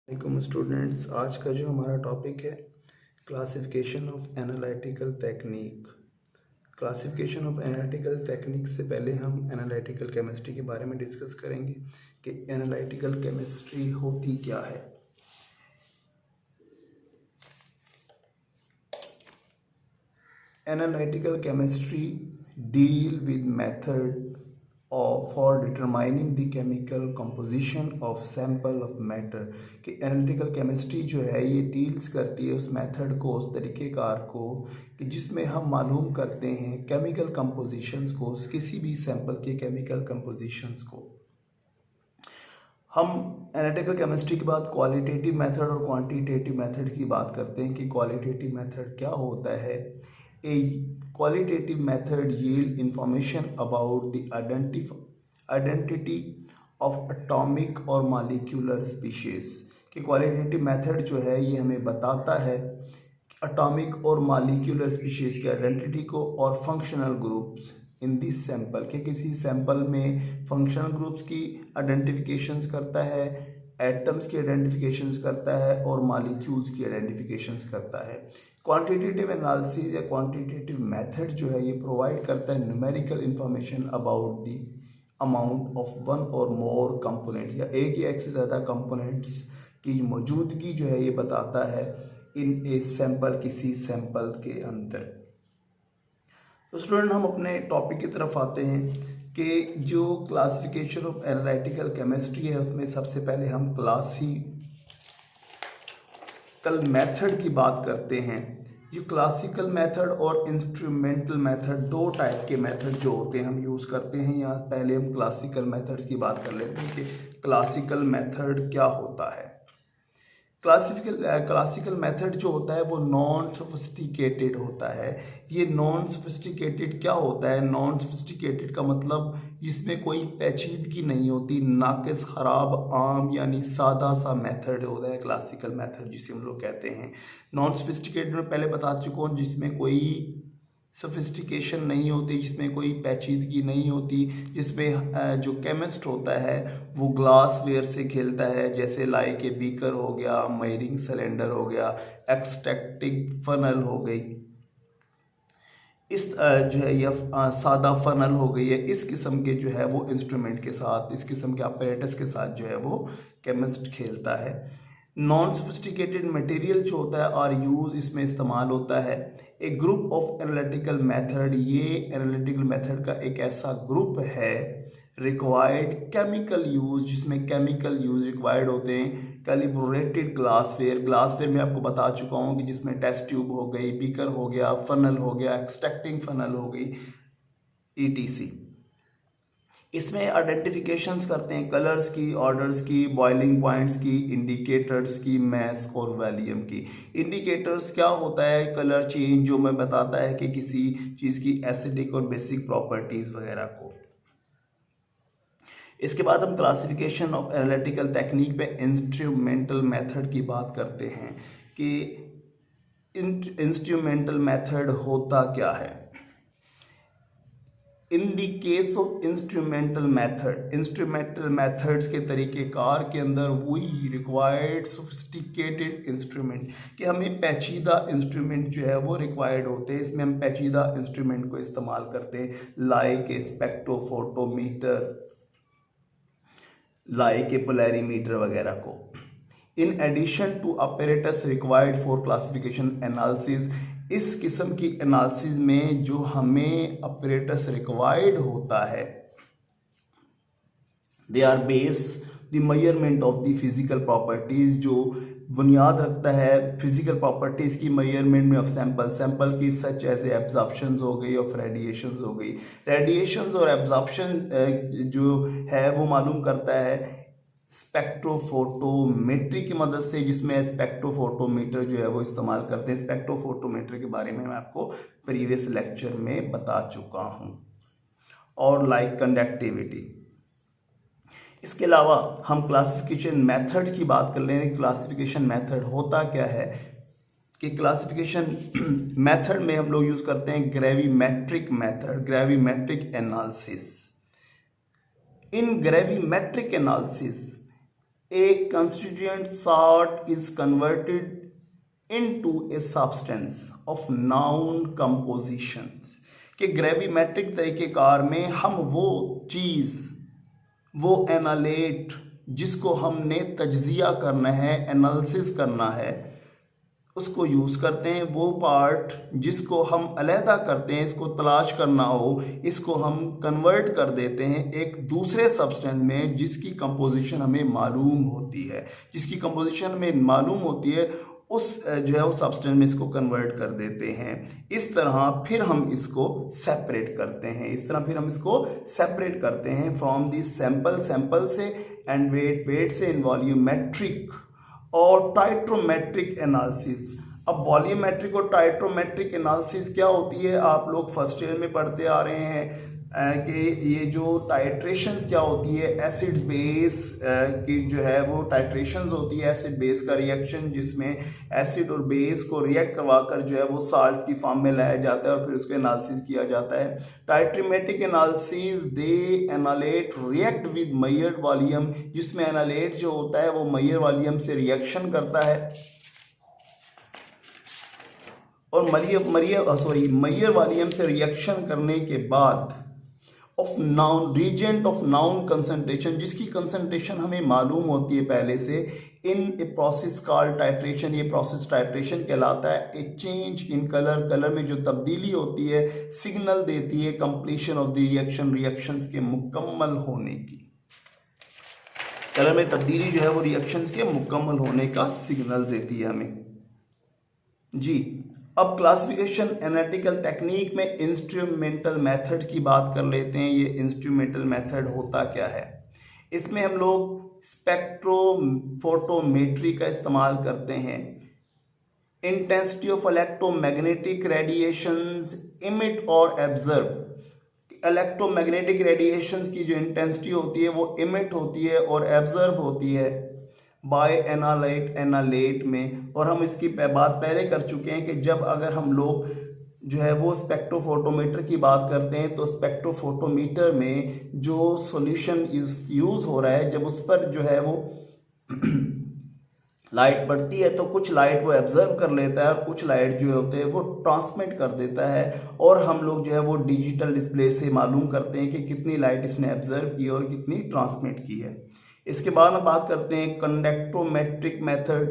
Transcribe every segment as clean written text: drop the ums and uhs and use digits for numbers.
वालेकुम स्टूडेंट्स। आज का जो हमारा टॉपिक है classification of analytical technique. Classification of analytical technique से पहले हम एनालिटिकल केमिस्ट्री के बारे में डिस्कस करेंगे कि एनालिटिकल केमिस्ट्री होती क्या है। Analytical chemistry deal with method for determining the chemical composition of sample of matter कि एनालिटिकल केमिस्ट्री जो है ये डील्स करती है उस मेथड को, उस तरीक़ेकार को कि जिसमें हम मालूम करते हैं केमिकल कंपोजिशंस को, किसी भी सैंपल के केमिकल कंपोजिशंस को। हम एनालिटिकल केमिस्ट्री के बाद क्वालिटेटिव मेथड और क्वांटिटेटिव मेथड की बात करते हैं कि क्वालिटेटिव मेथड क्या होता है। A qualitative method yield information about the identity of atomic और molecular species कि क्वालिटेटिव मेथड जो है ये हमें बताता है अटोमिक और मॉलिक्यूलर स्पीशीज़ की आइडेंटिटी को और functional groups in this sample के किसी सैंपल में फंक्शनल ग्रुप्स की आइडेंटिफिकेशंस करता है, एटम्स की आइडेंटिफिकेशंस करता है और मॉलिक्यूल्स की आइडेंटिफिकेशंस करता है। क्वांटिटेटिव एनालिसिस या क्वांटिटेटिव मेथड जो है ये प्रोवाइड करता है numerical information about the amount of one और मोर कंपोनेंट या एक या एक से ज़्यादा कंपोनेंट्स की मौजूदगी जो है ये बताता है इन ए सैंपल, किसी सैंपल के अंदर। तो स्टूडेंट हम अपने टॉपिक की तरफ आते हैं कि जो क्लासिफिकेशन ऑफ एनालिटिकल केमिस्ट्री है उसमें सबसे पहले हम क्लासिकल मेथड की बात करते हैं। जो क्लासिकल मेथड और इंस्ट्रूमेंटल मेथड, दो टाइप के मेथड जो होते हैं हम यूज़ करते हैं। यहाँ पहले हम क्लासिकल मेथड्स की बात कर लेते हैं कि क्लासिकल मेथड क्या होता है। क्लासिकल मेथड जो होता है वो नॉन सोफिस्टिकेटेड होता है। ये नॉन सोफिस्टिकेटेड क्या होता है? नॉन सोफिस्टिकेटेड का मतलब इसमें कोई पेचीदगी नहीं होती, नाकिस, ख़राब, आम यानी सादा सा मेथड होता है क्लासिकल मेथड जिसे हम लोग कहते हैं। नॉन सोफिस्टिकेटेड में पहले बता चुका हूँ, जिसमें कोई सोफिस्टिकेशन नहीं होती, जिसमें कोई पेचीदगी नहीं होती, जिसमें जो केमिस्ट होता है वो ग्लास वेयर से खेलता है, जैसे लाइक ए बीकर हो गया, मेजरिंग सिलेंडर हो गया, एक्सट्रैक्टिंग फनल हो गई, इस जो है यह सादा फनल हो गई है। इस किस्म के जो है वो इंस्ट्रूमेंट के साथ, इस किस्म के अपरेटस के साथ जो है वो केमिस्ट खेलता है। नॉन सोफिस्टिकेटेड मटेरियल जो होता है और यूज़ इसमें इस्तेमाल होता है एक ग्रुप ऑफ एनालिटिकल मेथड। ये एनालिटिकल मेथड का एक ऐसा ग्रुप है रिक्वायर्ड केमिकल यूज, जिसमें केमिकल यूज रिक्वायर्ड होते हैं। कैलिब्रेटेड ग्लासवेयर, ग्लासवेयर में आपको बता चुका हूँ कि जिसमें टेस्ट ट्यूब हो गई, बीकर हो गया, फनल हो गया, एक्सट्रैक्टिंग फनल हो गई, ETC। इसमें आइडेंटिफिकेशंस करते हैं कलर्स की, ऑर्डर्स की, बॉइलिंग पॉइंट्स की, इंडिकेटर्स की, मैस और वैल्यूम की। इंडिकेटर्स क्या होता है? कलर चेंज जो मैं बताता है कि किसी चीज़ की एसिडिक और बेसिक प्रॉपर्टीज़ वगैरह को। इसके बाद हम क्लासिफिकेशन ऑफ एनालिटिकल टेक्निक पे इंस्ट्रूमेंटल मेथड की बात करते हैं कि इंस्ट्रूमेंटल मेथड होता क्या है। In the case of instrumental methods के तरीक़ेकार के अंदर वी रिक्वायर्ड सोफिस्टिकेटेड इंस्ट्रूमेंट कि हमें पेचीदा इंस्ट्रूमेंट जो है वो रिक्वायर्ड होते हैं। इसमें हम पेचीदा इंस्ट्रूमेंट को इस्तेमाल करते हैं, like a spectrophotometer, like a polarimeter वगैरह को। In addition to apparatus required for classification analysis, इस किस्म की एनालिसिस में जो हमें अपरेटस रिक्वायर्ड होता है, they are base the measurement of the physical properties, जो बुनियाद रखता है फिजिकल प्रॉपर्टीज की मेजरमेंट में ऑफ सैंपल की, सच एज एब्जॉर्प्शंस हो गई, ऑफ रेडिएशंस हो गई। रेडिएशंस और एब्जॉर्प्शन जो है वो मालूम करता है स्पेक्ट्रोफोटोमेट्री की मदद से, जिसमें स्पेक्ट्रोफोटोमीटर जो है वो इस्तेमाल करते हैं। स्पेक्ट्रोफोटोमीटर के बारे में मैं आपको प्रीवियस लेक्चर में बता चुका हूँ। और लाइक कंडक्टिविटी। इसके अलावा हम क्लासिफिकेशन मेथड की बात कर लें। क्लासिफिकेशन मेथड होता क्या है कि क्लासिफिकेशन मेथड में हम लोग यूज़ करते हैं gravimetric method, gravimetric analysis. In gravimetric analysis A constituent salt is converted into a substance of noun composition, कि ग्रेविमेट्रिक तरीक़ेकार में हम वो चीज़, वो एनालेट जिसको हमने तज्जिया करना है, एनालिसिस करना है, उसको यूज़ करते हैं। वो पार्ट जिसको हम अलहदा करते हैं, इसको तलाश करना हो, इसको हम कन्वर्ट कर देते हैं एक दूसरे सब्सटेंस में जिसकी कंपोजिशन हमें मालूम होती है, जिसकी कंपोजिशन हमें मालूम होती है, उस जो है वो सब्सटेंस में इसको कन्वर्ट कर देते हैं। इस तरह फिर हम इसको सेपरेट करते हैं, इस तरह फिर हम इसको सेपरेट करते हैं फ्रॉम दी सैंपल, सैंपल से, एंड वेट, वेट से, इन वॉल्यूमेट्रिक और टाइट्रोमेट्रिक एनालिसिस। अब वॉल्यूमेट्रिक और टाइट्रोमेट्रिक एनालिसिस क्या होती है, आप लोग फर्स्ट ईयर में पढ़ते आ रहे हैं कि ये जो टाइट्रेशंस क्या होती है, एसिड बेस की जो है वो टाइट्रेशंस होती है, एसिड बेस का रिएक्शन जिसमें एसिड और बेस को रिएक्ट करवाकर जो है वो साल्ट्स की फॉर्म में लाया जाता है और फिर उसको एनालिसिस किया जाता है। Titrometric analysis, the analyte react with measured volume, जिसमें एनालेट जो होता है वो मेजर वॉल्यूम से रिएक्शन करता है और मेजर वॉल्यूम से रिएक्शन करने के बाद of known reagent of known concentration, जिसकी कंसंट्रेशन हमें मालूम होती है पहले से, in a process called titration, ये प्रोसेस टाइट्रेशन कहलाता है। A change in colour, colour में जो तब्दीली होती है सिग्नल देती है completion of the reaction, reactions के मुकम्मल होने की। कलर में तब्दीली जो है वो रिएक्शंस के मुकम्मल होने का सिग्नल देती है हमें जी। अब क्लासिफिकेशन एनालिटिकल टेक्निक में इंस्ट्रूमेंटल मेथड की बात कर लेते हैं। ये इंस्ट्रूमेंटल मेथड होता क्या है, इसमें हम लोग स्पेक्ट्रोफोटोमेट्री का इस्तेमाल करते हैं। Intensity of electromagnetic radiations emit और एब्जर्व, इलेक्ट्रोमैग्नेटिक रेडिएशंस की जो इंटेंसिटी होती है वो इमिट होती है और एब्जर्व होती है बाय एनालाइट, एनालेट में। और हम इसकी बात पहले कर चुके हैं कि जब अगर हम लोग जो है वो स्पेक्ट्रोफोटोमीटर की बात करते हैं तो स्पेक्ट्रोफोटोमीटर में जो सॉल्यूशन यूज़ हो रहा है, जब उस पर जो है वो लाइट पड़ती है तो कुछ लाइट वो एब्जर्व कर लेता है और कुछ लाइट जो होते हैं वो ट्रांसमिट कर देता है, और हम लोग जो है वो डिजिटल डिस्प्ले से मालूम करते हैं कि कितनी लाइट इसने एब्जर्व की और कितनी ट्रांसमिट की है। इसके बाद हम बात करते हैं conductometric method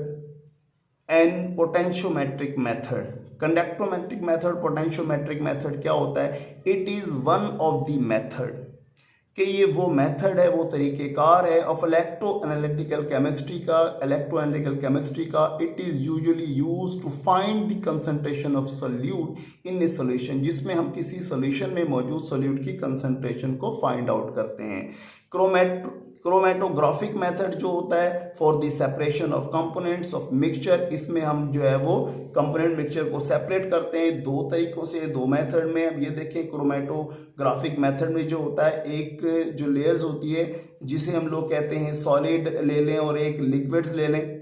and potentiometric method. Conductometric method, potentiometric method क्या होता है? It is one of the method, कि ये वो मेथड है, वो तरीक़ेकार है ऑफ इलेक्ट्रो एनालिटिकल केमिस्ट्री का, इलेक्ट्रो एनालिटिकल केमिस्ट्री का। It is usually use to find the concentration of solute in a solution, जिसमें हम किसी सोल्यूशन में मौजूद सोल्यूट की कंसंट्रेशन को फाइंड आउट करते हैं। क्रोमेटोग्राफिक मेथड जो होता है for the separation of components of mixture, इसमें हम जो है वो कंपोनेंट मिक्सचर को सेपरेट करते हैं दो तरीकों से, दो मेथड में। अब ये देखें, क्रोमेटोग्राफिक मेथड में जो होता है, एक जो लेयर्स होती है जिसे हम लोग कहते हैं सॉलिड ले लें और एक लिक्विड्स ले लें,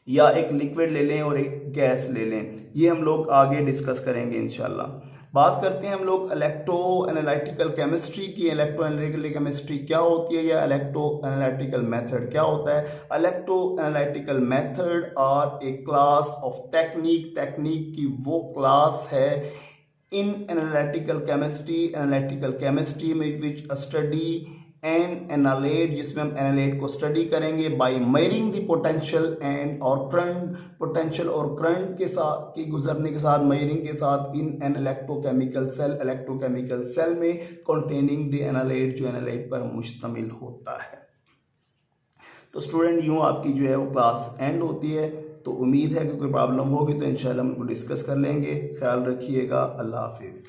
या एक लिक्विड ले लें और एक गैस ले लें, ये हम लोग आगे डिस्कस करेंगे इंशाल्लाह। बात करते हैं हम लोग इलेक्ट्रो एनालिटिकल केमिस्ट्री की। इलेक्ट्रो एनालिटिकल केमिस्ट्री क्या होती है या इलेक्ट्रो एनालिटिकल मेथड क्या होता है? Electro analytical method are a class of technique, technique की वो क्लास है इन एनालिटिकल केमिस्ट्री में विच स्टडी एंड एनालेट, जिसमें हम एनालेट को स्टडी करेंगे by measuring the potential and और करंट, पोटेंशियल और करंट के साथ की गुजरने के साथ, मेजरिंग के साथ इन एन इलेक्ट्रोकेमिकल सेल में कंटेनिंग द एनालेट, जो एनालेट पर मुश्तमिल होता है। तो स्टूडेंट, यूँ आपकी जो है वो क्लास एंड होती है। तो उम्मीद है कि कोई प्रॉब्लम होगी तो इंशाल्लाह हम उनको डिस्कस कर लेंगे। ख्याल रखिएगा। अल्लाह हाफिज़।